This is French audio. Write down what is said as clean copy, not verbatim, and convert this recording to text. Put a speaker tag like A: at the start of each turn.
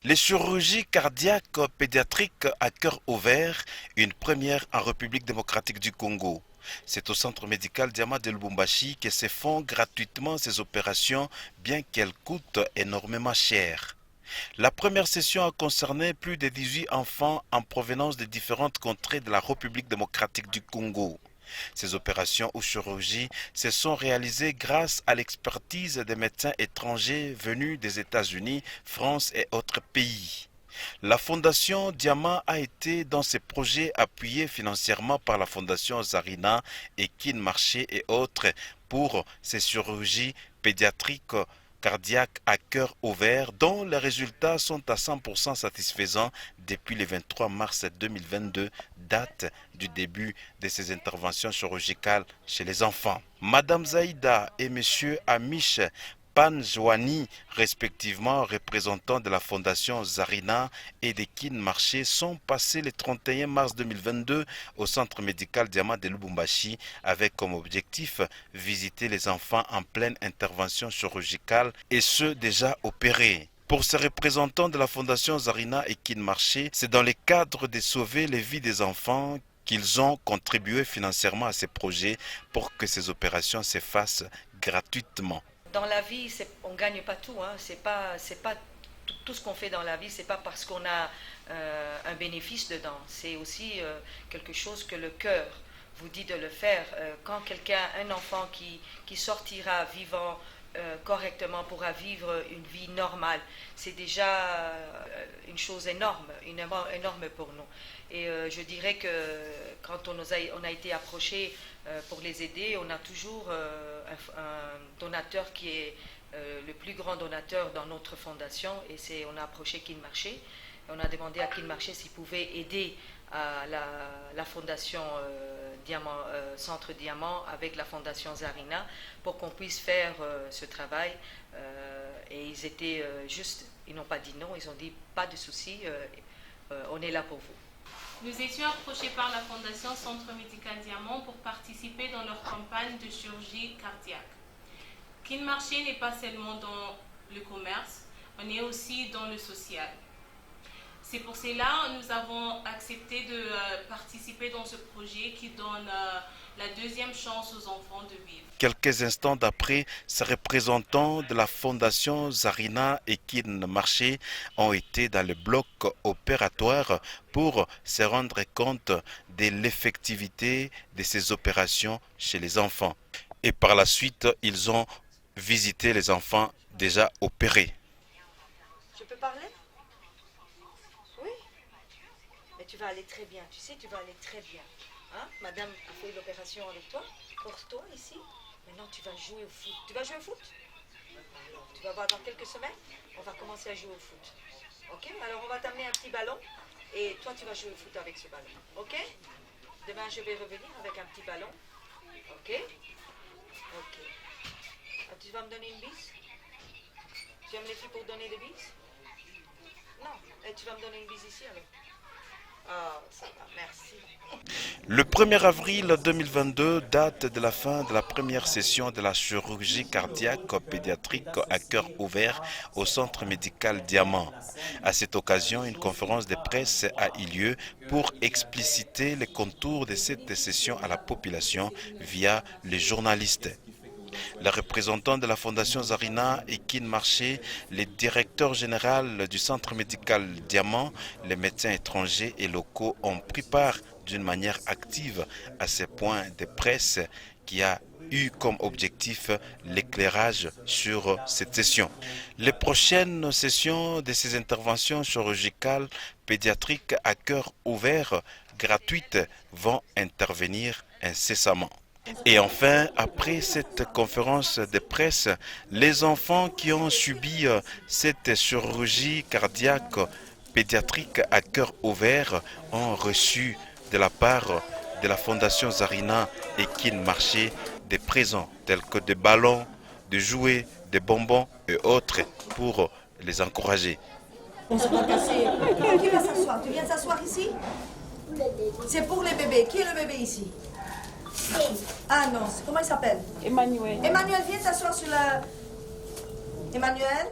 A: Les chirurgies cardiaques pédiatriques à cœur ouvert, une première en République démocratique du Congo. C'est au centre médical Diama de Lubumbashi que se font gratuitement ces opérations, bien qu'elles coûtent énormément cher. La première session a concerné plus de 18 enfants en provenance de différentes contrées de la République démocratique du Congo. Ces opérations ou chirurgies se sont réalisées grâce à l'expertise des médecins étrangers venus des États-Unis, France et autres pays. La Fondation Diamant a été dans ces projets appuyée financièrement par la Fondation Zarina et Kin Marché et autres pour ces chirurgies pédiatriques cardiaques à cœur ouvert dont les résultats sont à 100% satisfaisants depuis le 23 mars 2022, date du début de ces interventions chirurgicales chez les enfants. Madame Zaïda et Monsieur Amish Panjwani, respectivement représentants de la Fondation Zarina et de Kin Marché, sont passés le 31 mars 2022 au centre médical Diama de Lubumbashi avec comme objectif visiter les enfants en pleine intervention chirurgicale et ceux déjà opérés. Pour ces représentants de la Fondation Zarina et Kin Marché, c'est dans le cadre de sauver les vies des enfants qu'ils ont contribué financièrement à ces projets pour que ces opérations se fassent gratuitement.
B: Dans la vie, on ne gagne pas tout. C'est pas tout ce qu'on fait dans la vie, c'est pas parce qu'on a un bénéfice dedans. C'est aussi quelque chose que le cœur vous dit de le faire. Quand un enfant qui sortira vivant correctement pourra vivre une vie normale, c'est déjà une chose énorme pour nous. Et je dirais que quand on a été approché pour les aider, on a toujours un donateur qui est le plus grand donateur dans notre fondation, et on a approché Kin Marché. On a demandé à Kin Marché s'il pouvait aider à la fondation Centre Diamant avec la fondation Zarina pour qu'on puisse faire ce travail. Et ils étaient ils n'ont pas dit non, ils ont dit pas de souci, on est là pour vous.
C: Nous étions approchés par la Fondation Centre Médical Diamant pour participer dans leur campagne de chirurgie cardiaque. Kin Marché n'est pas seulement dans le commerce, on est aussi dans le social. C'est pour cela que nous avons accepté de participer dans ce projet qui donne la deuxième chance aux enfants de vivre.
A: Quelques instants d'après, ces représentants de la Fondation Zarina et Kin Marché ont été dans le bloc opératoire pour se rendre compte de l'effectivité de ces opérations chez les enfants. Et par la suite, ils ont visité les enfants déjà opérés.
B: Je peux parler? Oui. Mais tu vas aller très bien, tu sais, tu vas aller très bien. Hein? Madame a fait l'opération avec toi, porte-toi ici. Maintenant, tu vas jouer au foot. Tu vas jouer au foot? Alors, tu vas voir dans quelques semaines, on va commencer à jouer au foot. Ok? Alors, on va t'amener un petit ballon et toi, tu vas jouer au foot avec ce ballon. Ok? Demain, je vais revenir avec un petit ballon. Ok? Ok. Ah, tu vas me donner une bise? Tu aimes les filles pour donner des bises? Non. Et tu vas me donner une bise ici alors? Ah, ça va, merci.
A: Le 1er avril 2022, date de la fin de la première session de la chirurgie cardiaque pédiatrique à cœur ouvert au centre médical Diamant. À cette occasion, une conférence de presse a eu lieu pour expliciter les contours de cette session à la population via les journalistes. Les représentants de la Fondation Zarina et Kin Marché, le directeur général du centre médical Diamant, les médecins étrangers et locaux ont pris part d'une manière active à ces points de presse qui a eu comme objectif l'éclairage sur cette session. Les prochaines sessions de ces interventions chirurgicales pédiatriques à cœur ouvert gratuites vont intervenir incessamment. Et enfin, après cette conférence de presse, les enfants qui ont subi cette chirurgie cardiaque pédiatrique à cœur ouvert ont reçu de la part de la Fondation Zarina et Kin Marché des présents tels que des ballons, des jouets, des bonbons et autres pour les encourager.
B: On se va casser. Qui va s'asseoir? Tu viens t'asseoir ici? C'est pour les bébés. Qui est le bébé ici? Ah non, comment il s'appelle?
D: Emmanuel.
B: Emmanuel, viens t'asseoir sur la... Emmanuel?